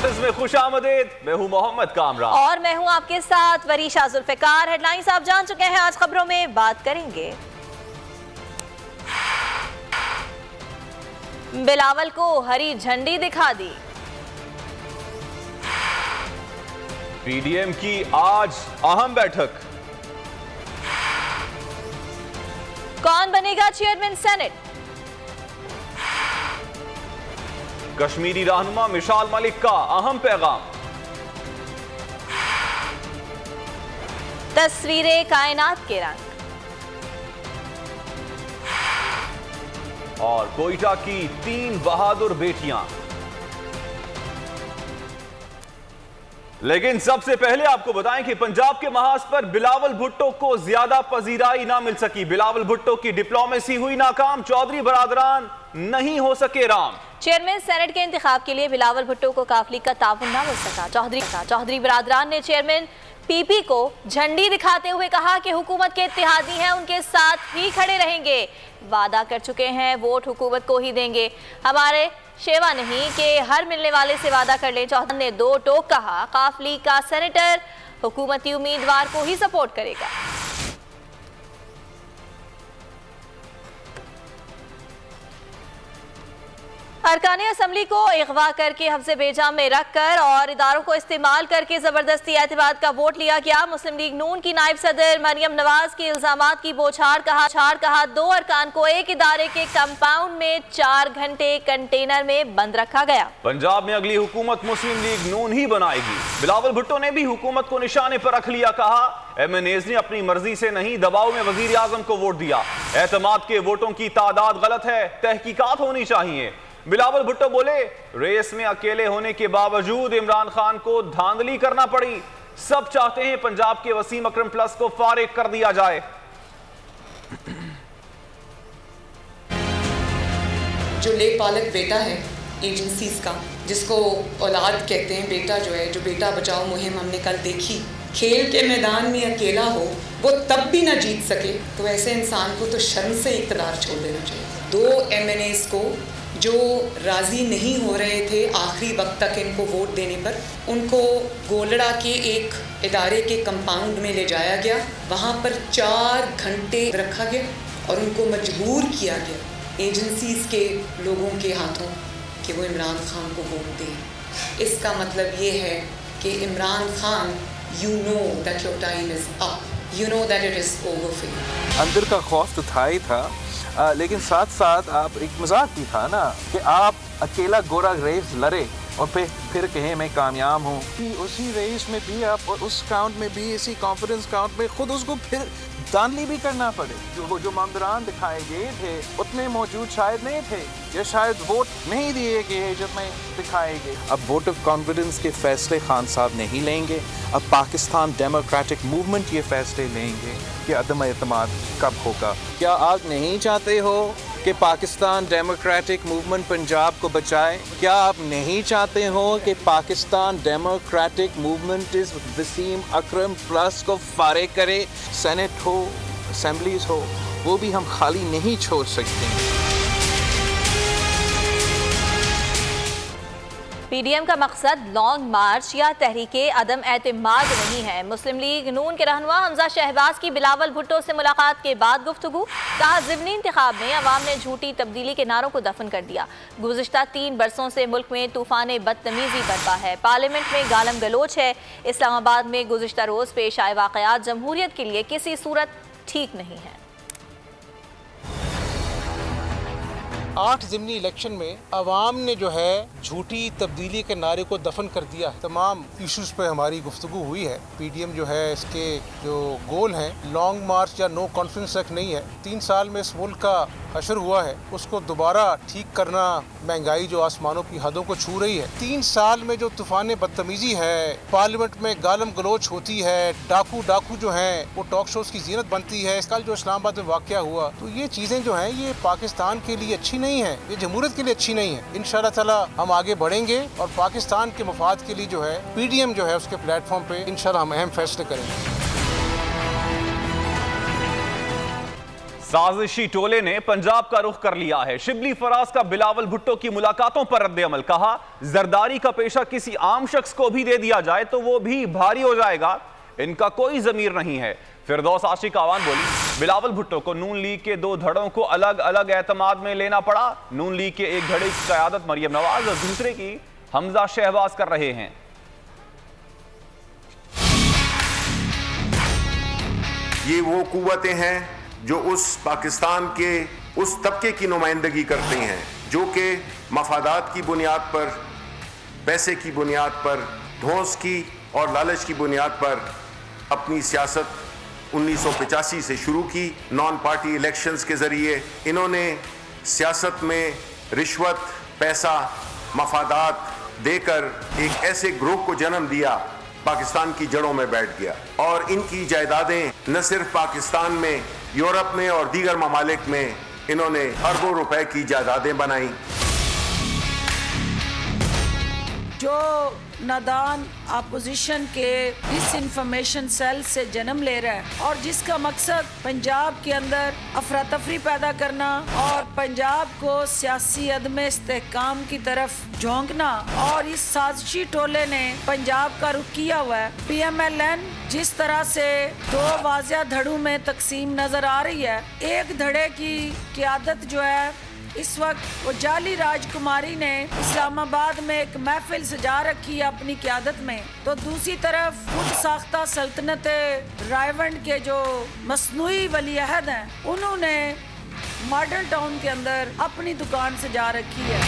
Reporters में खुशामदीद। मैं हूं मोहम्मद कामरान और मैं हूं आपके साथ वरीशा जुल्फिकार। हेडलाइंस आप जान चुके हैं, आज खबरों में बात करेंगे। बिलावल को हरी झंडी दिखा दी। पीडीएम की आज अहम बैठक। कौन बनेगा चेयरमैन सेनेट? कश्मीरी रहनुमा मिसाल मलिक का अहम पैगाम। तस्वीरें कायनात के रंग। और कोयटा की 3 बहादुर बेटियां। लेकिन सबसे पहले आपको बताएं कि पंजाब के महाज पर बिलावल भुट्टो को ज्यादा पजीराई ना मिल सकी। बिलावल भुट्टो की डिप्लोमेसी हुई नाकाम। चौधरी बरादरान नहीं हो सके राम। चेयरमैन सेनेट के इंतखाब के लिए बिलावल भुट्टो को काफली का ताउन ना मिल सका। चौधरी बरादरान ने चेयरमैन पीपी को झंडी दिखाते हुए कहा कि हुकूमत के इत्तेहादी हैं, उनके साथ ही खड़े रहेंगे। वादा कर चुके हैं, वोट हुकूमत को ही देंगे, हमारे शेवा नहीं कि हर मिलने वाले से वादा कर ले। चौधरी ने 2 टोक कहा। काफली का सेनेटर हुकूमती उम्मीदवार को ही सपोर्ट करेगा। अरकाने असम्बली को अगवा करके हफ्ज़े बेजाम में रखकर और इदारों को इस्तेमाल करके जबरदस्ती एतमाद का वोट लिया गया। मुस्लिम लीग नून की नायब सदर मरियम नवाज के इल्जामात की बौछार कहा 2 अरकान को एक इदारे के कंपाउंड में 4 घंटे कंटेनर में बंद रखा गया। पंजाब में अगली हुकूमत मुस्लिम लीग नून ही बनाएगी। बिलावल भुट्टो ने भी हुकूमत को निशाने पर रख लिया। कहा MNAs ने अपनी मर्जी से नहीं, दबाव में वजीर आजम को वोट दिया। एतमाद के वोटों की तादाद गलत है, तहकीकात होनी चाहिए। बिलावल भुट्टो बोले रेस में अकेले होने के बावजूद इमरान खान को धांधली करना पड़ी। सब चाहते हैं पंजाब के वसीम अकरम प्लस को फारिग कर दिया जाए। जो लेपालक बेटा है एजेंसीज का, जिसको औलाद कहते हैं, बेटा जो है, जो बेटा बचाओ मुहिम हमने कल देखी, खेल के मैदान में अकेला हो, वो तब भी ना जीत सके, तो ऐसे इंसान को तो शर्म से इक़्तिदार छोड़ देना चाहिए। 2 MNAs को जो राज़ी नहीं हो रहे थे आखिरी वक्त तक इनको वोट देने पर, उनको गोलड़ा के एक इदारे के कंपाउंड में ले जाया गया। वहाँ पर 4 घंटे रखा गया और उनको मजबूर किया गया एजेंसीज़ के लोगों के हाथों कि वो इमरान खान को वोट दें। इसका मतलब ये है कि Imran Khan, you know that your time is up, you know that it is over for you। अंदर का खौफ तो था ही था, लेकिन साथ साथ आप एक मजाक भी था ना कि आप अकेला गोरा रेस लड़े और फिर कहें मैं कामयाब हूँ। उसी रेस में भी आप और उस काउंट में भी, इसी कॉन्फिडेंस काउंट में खुद उसको फिर दानली भी करना पड़े। जो मंबरान दिखाए गए थे उतने मौजूद शायद नहीं थे, या शायद वोट नहीं दिए गए जितने दिखाए गए। अब वोट ऑफ कॉन्फिडेंस के फैसले खान साहब नहीं लेंगे। अब पाकिस्तान डेमोक्रेटिक मूवमेंट ये फैसले लेंगे कि अदम एतमाद कब होगा। क्या आप नहीं चाहते हो कि पाकिस्तान डेमोक्रेटिक मूवमेंट पंजाब को बचाए? क्या आप नहीं चाहते हो कि पाकिस्तान डेमोक्रेटिक मूवमेंट इस वसीम अकरम प्लस को फारिग करे? सेनेट हो, असेंबलीज हो, वो भी हम खाली नहीं छोड़ सकते। पीडीएम का मकसद लॉन्ग मार्च या तहरीके अदम एतमाद नहीं है। मुस्लिम लीग नून के रहनुमा हमजा शहबाज की बिलावल भुट्टो से मुलाकात के बाद गुफ्तगू। कहा ज़िमनी इंतखाब में अवाम ने झूठी तब्दीली के नारों को दफन कर दिया। गुज़िश्ता 3 बरसों से मुल्क में तूफान बदतमीज़ी बरपा है। पार्लियामेंट में गालम गलोच है। इस्लामाबाद में गुज़िश्ता रोज़ पेश आए वाक़यात जमहूरियत के लिए किसी सूरत ठीक नहीं है। 8 ज़िमनी इलेक्शन में अवाम ने जो है झूठी तब्दीली के नारे को दफन कर दिया। तमाम इश्यूज पे हमारी गुफ्तगू हुई है। पीडीएम जो है, इसके जो गोल हैं, लॉन्ग मार्च या नो कॉन्फ्रेंस तक नहीं है। 3 साल में इस मुल्क का हशर हुआ है, उसको दोबारा ठीक करना, महंगाई जो आसमानों की हदों को छू रही है। 3 साल में जो तूफान बदतमीजी है, पार्लियामेंट में गालम गलोच होती है, डाकू जो हैं वो टॉक शोज की जीनत बनती है। कल जो इस्लामाबाद में वाक़या हुआ, तो ये चीज़ें जो हैं ये पाकिस्तान के लिए अच्छी नहीं है, ये जमहूरियत के लिए अच्छी नहीं है। इंशाअल्लाह ताला हम आगे बढ़ेंगे और पाकिस्तान के मफाद के लिए जो है पीडीएम जो है उसके प्लेटफॉर्म पे इंशाअल्लाह हम अहम फैसले करेंगे। साजिशी टोले ने पंजाब का रुख कर लिया है। शिबली फराज का बिलावल भुट्टो की मुलाकातों पर रद्द-ए-अमल। कहा, जरदारी का पेशा किसी आम शख्स को भी दे दिया जाए तो वो भी भारी हो जाएगा, इनका कोई जमीर नहीं है। फिरदौस आशिक आवान बोली, बिलावल भुट्टो को नून लीग के 2 धड़ों को अलग अलग एतमाद में लेना पड़ा। नून लीग के एक धड़े की क़यादत मरियम नवाज और दूसरे की हमजा शहबाज कर रहे हैं। ये वो कुव्वतें हैं जो उस पाकिस्तान के उस तबके की नुमाइंदगी करती हैं जो कि मफादात की बुनियाद पर, पैसे की बुनियाद पर, धौंस की और लालच की बुनियाद पर अपनी सियासत 1985 से शुरू की। नॉन पार्टी इलेक्शंस के ज़रिए इन्होंने सियासत में रिश्वत, पैसा, मफादात देकर एक ऐसे ग्रोह को जन्म दिया, पाकिस्तान की जड़ों में बैठ गया। और इनकी जायदादें न सिर्फ पाकिस्तान में, यूरोप में और दीगर ममालिक में इन्होंने अरबों रुपए की जायदादें बनाई। जो नादान अपोजिशन के डिसइंफॉर्मेशन सेल से जन्म ले रहा है और जिसका मकसद पंजाब के अंदर अफरा तफरी पैदा करना और पंजाब को सियासी अदम इस्तेहकाम की तरफ झोंकना, और इस साजिशी टोले ने पंजाब का रुख किया हुआ है। PMLN जिस तरह से 2 वाज़िया धड़ों में तकसीम नजर आ रही है, एक धड़े की क़यादत जो है इस वक्त वो जाली राजकुमारी ने इस्लामाबाद में एक महफिल सजा रखी है अपनी क़यादत में, तो दूसरी तरफ खुद साख्ता सल्तनत रायवंड के जो मसनूई वली अहद हैं उन्होंने मॉडल टाउन के अंदर अपनी दुकान सजा रखी है।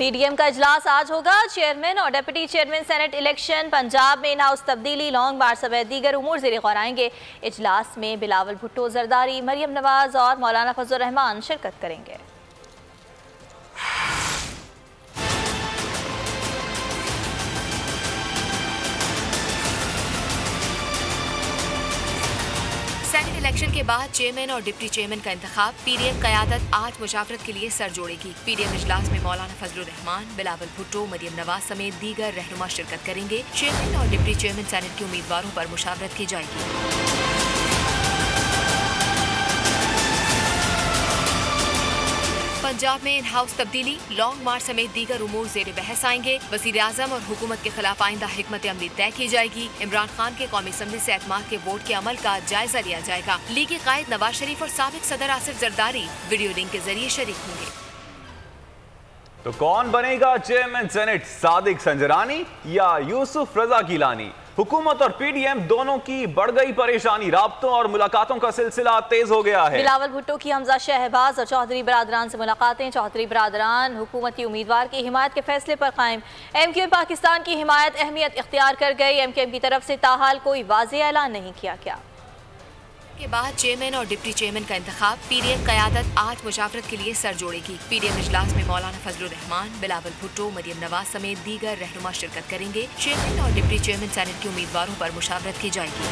PDM का इजलास आज होगा। चेयरमैन और deputy chairman senate election, Punjab में इन हाउस तब्दीली, लॉन्ग मार्च समेत दीगर उमूर ज़ेर गौर आएंगे। इजलास में बिलावल भुट्टो, जरदारी, मरियम नवाज और मौलाना फजल रहमान शिरकत करेंगे। सेनेट इलेक्शन के बाद चेयरमैन और डिप्टी चेयरमैन का इंतखाब। PDM क़यादत आज मुशावरत के लिए सर जोड़ेगी। PDM इजलास में मौलाना फजल रहमान, बिलावल भुट्टो, मरियम नवाज समेत दीगर रहनुमा शिरकत करेंगे। चेयरमैन और डिप्टी चेयरमैन सेनेट के उम्मीदवारों पर मुशावरत की जाएगी। पंजाब में इन हाउस तब्दीली, लॉन्ग मार्च समेत दीगर उमूर ज़ेर बहस आएंगे। वज़ीर-ए-आज़म और हुकूमत के खिलाफ आइंदा हिकमत अमली तय की जाएगी। इमरान खान के कौमी असम्बली से एतमाद के वोट के अमल का जायजा लिया जाएगा। लीगी कायद नवाज शरीफ और साबिक सदर आसिफ जरदारी वीडियो लिंक के जरिए शरीक होंगे। तो कौन बनेगा चेयरमैन सेनेट, सादिक संजरानी या यूसुफ रजा गिलानी? हुकूमत और PDM दोनों की बढ़ गई परेशानी, राब्तों और मुलाकातों का सिलसिला तेज हो गया है। बिलावल भुट्टो की हमजा शहबाज और चौधरी बरादरान से मुलाकातें। चौधरी बरादरान हुकूमती उम्मीदवार की हिमायत के फैसले पर कायम। MQM पाकिस्तान की हिमायत अहमियत इख्तियार कर गई। MQM की तरफ से ताहाल कोई वाज़ेह ऐलान नहीं किया गया। के बाद चेयरमैन और डिप्टी चेयरमैन का इंतखाब। PDM क़यादत आज मुशावरत के लिए सर जोड़ेगी। PDM इजलास में मौलाना फजल रहमान, बिलावल भुट्टो, मरियम नवाज समेत दीगर रहनुमा शिरकत करेंगे। चेयरमैन और डिप्टी चेयरमैन सेनेट के उम्मीदवारों पर मुशावरत की जाएगी।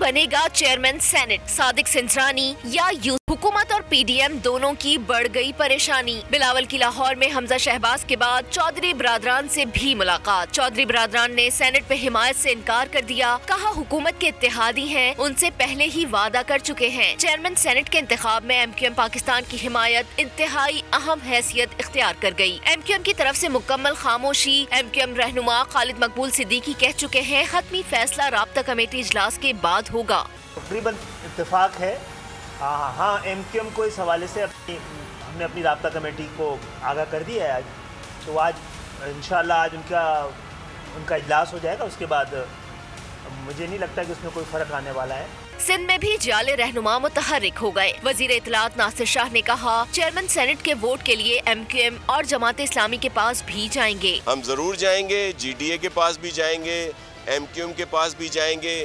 बनेगा चेयरमैन सेनेट, सादिक संजरानी या यूसुफ? हुकूमत और PDM दोनों की बढ़ गई परेशानी। बिलावल की लाहौर में हमजा शहबाज के बाद चौधरी बरादरान से भी मुलाकात। चौधरी बरादरान ने सेनेट पे हिमायत से इनकार कर दिया। कहा, हुकूमत के इत्तेहादी हैं, उनसे पहले ही वादा कर चुके हैं। चेयरमैन सेनेट के इंतखाब में MQM पाकिस्तान की हिमायत इंतहाई अहम हैसियत इख्तियार कर गई। MQM की तरफ से मुकम्मल खामोशी। MQM रहनुमा खालिद मकबूल सिद्दीकी कह चुके हैं, हतमी फैसला राब्ता कमेटी इजलास के बाद होगा। तकरीबन इत्तेफाक है। हाँ, MQM को इस हवाले से हमने अपनी राब्ता कमेटी को आगाह कर दिया है आज, तो आज इंशाअल्लाह आज उनका इजलास हो जाएगा। उसके बाद मुझे नहीं लगता कि उसमें कोई फ़र्क आने वाला है। सिंध में भी जाले रहनुमा मुतहर्रिक हो गए। वजीर इत्तलात नासिर शाह ने कहा, चेयरमैन सेनेट के वोट के लिए MQM और जमात इस्लामी के पास भी जाएंगे। हम जरूर जाएंगे, GDA के पास भी जाएंगे, MQM के पास भी जाएंगे,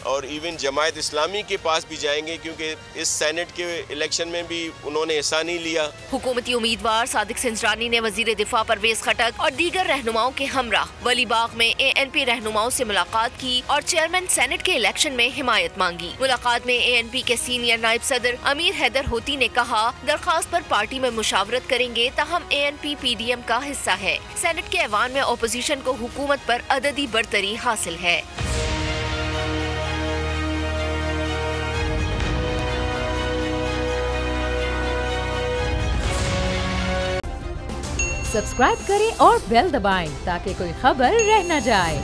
और इवन जमायत इस्लामी के पास भी जाएंगे, क्योंकि इस सेनेट के इलेक्शन में भी उन्होंने हिस्सा नहीं लिया। हुकूमती उम्मीदवार सादिक सिंजरानी ने वजीर दिफा परवेज खटक और दीगर रहनुमाओं के हमरा वलीबाग में ANP रहनुमाओं से मुलाकात की और चेयरमैन सेनेट के इलेक्शन में हिमायत मांगी। मुलाकात में ANP के सीनियर नायब सदर अमीर हैदर होती ने कहा, दरखास्त पर पार्टी में मुशावरत करेंगे, ताहम ANP PDM का हिस्सा है। सेनेट के ऐवान में अपोजिशन को हुकूमत पर अददी बरतरी हासिल है। सब्सक्राइब करें और बेल दबाएं ताकि कोई खबर रह न जाए।